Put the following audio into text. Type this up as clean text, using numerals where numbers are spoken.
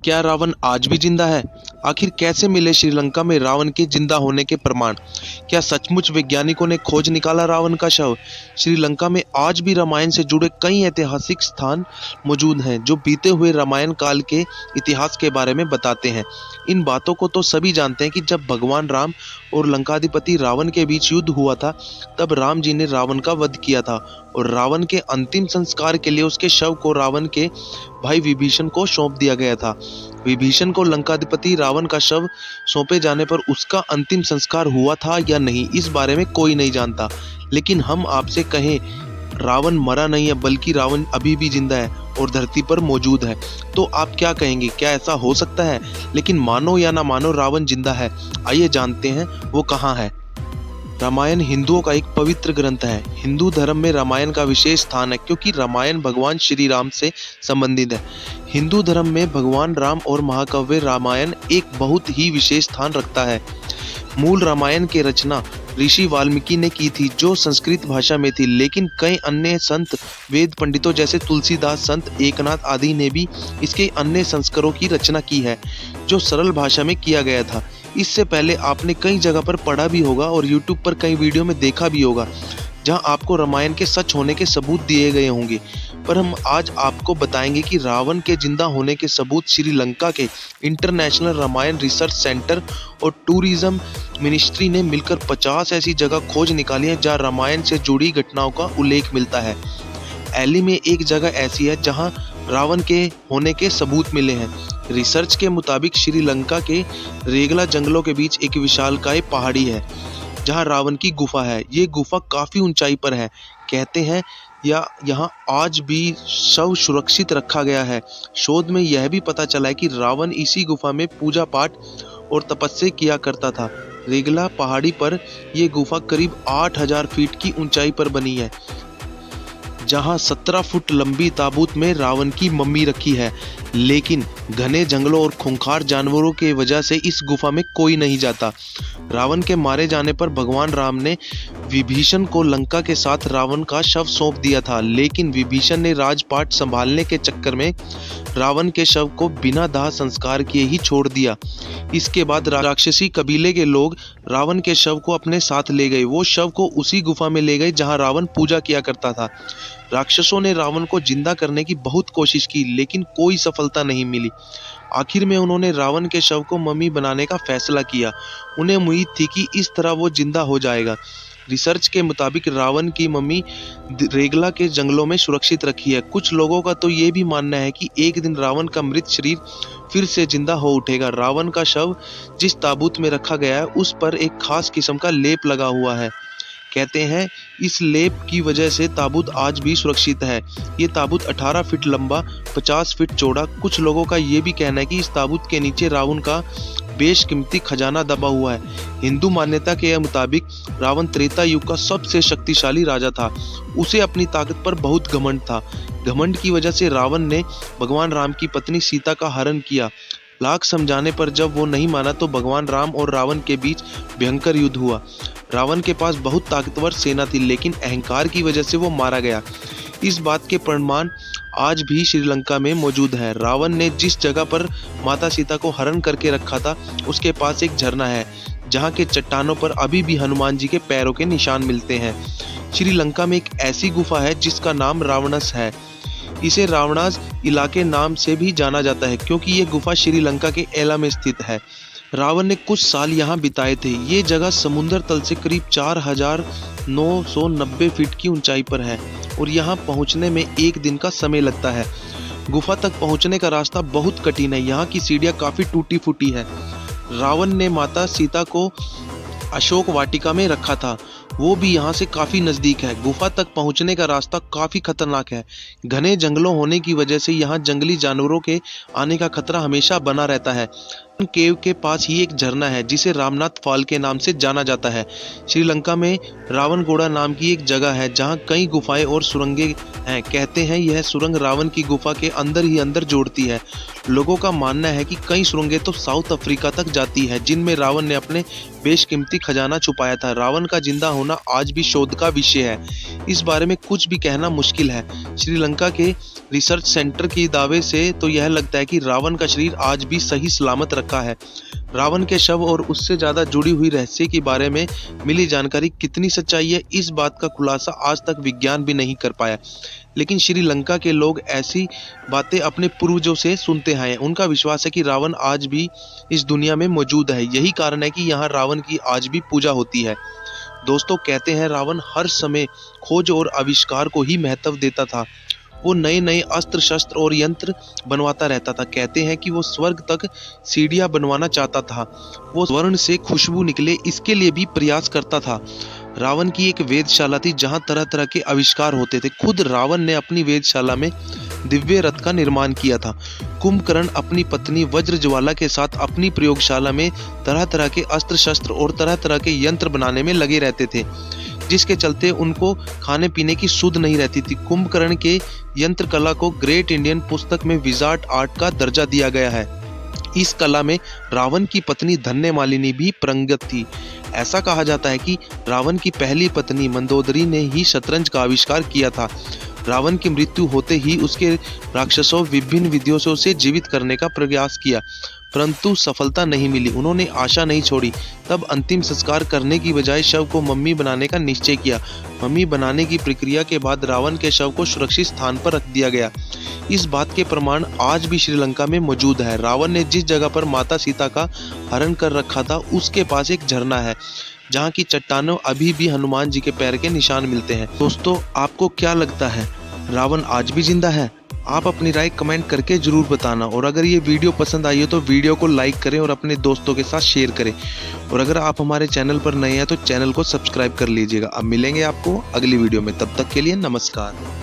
क्या रावण आज भी जिंदा है? आखिर कैसे मिले श्रीलंका में रावण के जिंदा होने के प्रमाण? क्या सचमुच वैज्ञानिकों ने खोज निकाला रावण का शव? श्रीलंका में आज भी रामायण से जुड़े कई ऐतिहासिक स्थान मौजूद हैं जो बीते हुए रामायण काल के इतिहास के बारे में बताते हैं। इन बातों को तो सभी जानते हैं कि जब भगवान राम और लंकाधिपति रावण के बीच युद्ध हुआ था, तब राम जी ने रावण का वध किया था और रावण के अंतिम संस्कार के लिए उसके शव को रावण के भाई विभीषण को सौंप दिया गया था। विभीषण को लंकाधिपति रावण का शव सौंपे जाने पर उसका अंतिम संस्कार हुआ था या नहीं, इस बारे में कोई नहीं जानता। लेकिन हम आपसे कहें, रावण मरा नहीं है, बल्कि रावण अभी भी जिंदा है और धरती पर मौजूद है। तो आप क्या कहेंगे, क्या ऐसा हो सकता है? लेकिन मानो या ना मानो, रावण जिंदा है। आइए जानते हैं वो कहाँ है। रामायण हिंदुओं का एक पवित्र ग्रंथ है। हिंदू धर्म में रामायण का विशेष स्थान है क्योंकि रामायण भगवान श्री राम से संबंधित है। हिंदू धर्म में भगवान राम और महाकाव्य रामायण एक बहुत ही विशेष स्थान रखता है। मूल रामायण की रचना ऋषि वाल्मीकि ने की थी, जो संस्कृत भाषा में थी, लेकिन कई अन्य संत, वेद पंडितों जैसे तुलसीदास, संत एकनाथ आदि ने भी इसके अन्य संस्करणों की रचना की है, जो सरल भाषा में किया गया था। इससे पहले आपने कई जगह पर पढ़ा भी होगा और यूट्यूब पर कई वीडियो में देखा भी होगा, जहां आपको रामायण के सच होने के सबूत दिए गए होंगे। पर हम आज आपको बताएंगे कि रावण के जिंदा होने के सबूत श्रीलंका के इंटरनेशनल रामायण रिसर्च सेंटर और टूरिज्म मिनिस्ट्री ने मिलकर 50 ऐसी जगह खोज निकाली है जहां रामायण से जुड़ी घटनाओं का उल्लेख मिलता है। एली में एक जगह ऐसी है जहां रावण के होने के सबूत मिले हैं। रिसर्च के मुताबिक श्रीलंका के रेगला जंगलों के बीच एक विशालकाय पहाड़ी है जहां रावण की गुफा है। ये गुफा काफी ऊंचाई पर है। कहते हैं या यहाँ आज भी शव सुरक्षित रखा गया है। शोध में यह भी पता चला है कि रावण इसी गुफा में पूजा पाठ और तपस्या किया करता था। रेगला पहाड़ी पर यह गुफा करीब 8000 फीट की ऊंचाई पर बनी है, जहां 17 फुट लंबी ताबूत में रावण की मम्मी रखी है। लेकिन घने जंगलों और खूंखार जानवरों के वजह से इस गुफा में कोई नहीं जाता। रावण के मारे जाने पर भगवान राम ने विभीषण को लंका के साथ रावण का शव सौंप दिया था, लेकिन विभीषण ने राजपाट संभालने के चक्कर में रावण के शव को बिना दाह संस्कार किए ही छोड़ दिया। इसके बाद राक्षसी कबीले के लोग रावण के शव को अपने साथ ले गए। वो शव को उसी गुफा में ले गए जहां रावण पूजा किया करता था। राक्षसों ने रावण को जिंदा करने की बहुत कोशिश की, लेकिन कोई सफलता नहीं मिली। आखिर में उन्होंने रावण के शव को मम्मी बनाने का फैसला किया। उन्हें उम्मीद थी कि इस तरह वो जिंदा हो जाएगा। रिसर्च के मुताबिक रावण की मम्मी रेगला के जंगलों में सुरक्षित रखी है। कुछ लोगों का तो ये भी मानना है कि एक दिन रावण का मृत शरीर फिर से जिंदा हो उठेगा। रावण का शव जिस ताबूत में रखा गया है, उस पर एक खास किस्म का लेप लगा हुआ है। कहते हैं इस लेप की वजह से ताबूत आज भी सुरक्षित है। ये ताबूत 18 फीट लंबा, 50 फीट चौड़ा। कुछ लोगों का ये भी कहना है कि इस ताबूत के नीचे रावण का बेशकीमती खजाना दबा हुआ है। हिंदू मान्यता के मुताबिक रावण त्रेता युग का सबसे शक्तिशाली राजा था। उसे अपनी ताकत पर बहुत घमंड था। घमंड की वजह से रावण ने भगवान राम की पत्नी सीता का हरण किया। लाख समझाने पर जब वो नहीं माना तो भगवान राम और रावण के बीच भयंकर युद्ध हुआ। रावण के पास बहुत ताकतवर सेना थी, लेकिन अहंकार की वजह से वो मारा गया। इस बात के प्रमाण आज भी श्रीलंका में मौजूद है। रावण ने जिस जगह पर माता सीता को हरण करके रखा था, उसके पास एक झरना है जहाँ के चट्टानों पर अभी भी हनुमान जी के पैरों के निशान मिलते हैं। श्रीलंका में एक ऐसी गुफा है जिसका नाम रावणस है। इसे रावणास इलाके नाम से भी जाना जाता है क्योंकि ये गुफा श्रीलंका के एला में स्थित है। रावण ने कुछ साल यहाँ बिताए थे। ये जगह समुद्र तल से करीब 4990 फीट की ऊंचाई पर है और यहाँ पहुँचने में एक दिन का समय लगता है। गुफा तक पहुँचने का रास्ता बहुत कठिन है। यहाँ की सीढ़ियाँ काफ़ी टूटी फूटी है। रावण ने माता सीता को अशोक वाटिका में रखा था, वो भी यहाँ से काफ़ी नज़दीक है। गुफा तक पहुँचने का रास्ता काफ़ी खतरनाक है। घने जंगलों होने की वजह से यहाँ जंगली जानवरों के आने का खतरा हमेशा बना रहता है। केव के पास ही एक झरना है जिसे रामनाथ फॉल के नाम से जाना जाता है। श्रीलंका में रावणगोड़ा नाम की एक जगह है जहां कई गुफाएं और सुरंगें हैं। कहते हैं यह सुरंग रावण की गुफा के अंदर ही अंदर जोड़ती है। लोगों का मानना है कि कई सुरंगें तो साउथ अफ्रीका तक जाती है जिनमें रावण ने अपने बेशकीमती खजाना छुपाया था। रावण का जिंदा होना आज भी शोध का विषय है। इस बारे में कुछ भी कहना मुश्किल है। श्रीलंका के रिसर्च सेंटर की दावे से तो यह लगता है कि रावण का शरीर आज भी सही सलामत रखा है। रावण के शव और उससे ज्यादा जुड़ी हुई रहस्य के बारे में मिली जानकारी कितनी सच्चाई है, इस बात का खुलासा आज तक विज्ञान भी नहीं कर पाया। लेकिन श्रीलंका के लोग ऐसी बातें अपने पूर्वजों से सुनते आए हैं। उनका विश्वास है कि रावण आज भी इस दुनिया में मौजूद है। यही कारण है कि यहाँ रावण की आज भी पूजा होती है। दोस्तों, कहते हैं रावण हर समय खोज और आविष्कार को ही महत्व देता था। वो नए नए अस्त्र शस्त्र और यंत्र बनवाता रहता था। कहते हैं कि वो स्वर्ग तक सीढ़ियां बनवाना चाहता था। वो स्वर्ण से खुशबू निकले इसके लिए भी प्रयास करता था। रावण की एक वेधशाला थी जहां तरह तरह के आविष्कार होते थे। खुद रावण ने अपनी वेधशाला में दिव्य रथ का निर्माण किया था। कुंभकर्ण अपनी पत्नी वज्रज्वाला के साथ अपनी प्रयोगशाला में तरह तरह के अस्त्र शस्त्र और तरह तरह के यंत्र बनाने में लगे रहते थे, जिसके चलते उनको खाने पीने की सुध नहीं रहती थी। कुंभकर्ण के यंत्र कला को ग्रेट इंडियन पुस्तक में विजार्ड आर्ट का दर्जा दिया गया है। इस कला में रावण की पत्नी धन्यमालिनी भी पारंगत थी। ऐसा कहा जाता है कि रावण की पहली पत्नी मंदोदरी ने ही शतरंज का आविष्कार किया था। रावण की मृत्यु होते ही उसके राक्षसों विभिन्न विधियों से उसे जीवित करने का प्रयास किया, परंतु सफलता नहीं मिली। उन्होंने आशा नहीं छोड़ी। तब अंतिम संस्कार करने की बजाय शव को मम्मी बनाने का निश्चय किया। मम्मी बनाने की प्रक्रिया के बाद रावण के शव को सुरक्षित स्थान पर रख दिया गया। इस बात के प्रमाण आज भी श्रीलंका में मौजूद है। रावण ने जिस जगह पर माता सीता का हरण कर रखा था उसके पास एक झरना है जहाँ की चट्टानों अभी भी हनुमान जी के पैर के निशान मिलते हैं। दोस्तों, आपको क्या लगता है, रावण आज भी जिंदा है? आप अपनी राय कमेंट करके जरूर बताना। और अगर ये वीडियो पसंद आई हो तो वीडियो को लाइक करें और अपने दोस्तों के साथ शेयर करें। और अगर आप हमारे चैनल पर नए हैं तो चैनल को सब्सक्राइब कर लीजिएगा। अब मिलेंगे आपको अगली वीडियो में, तब तक के लिए नमस्कार।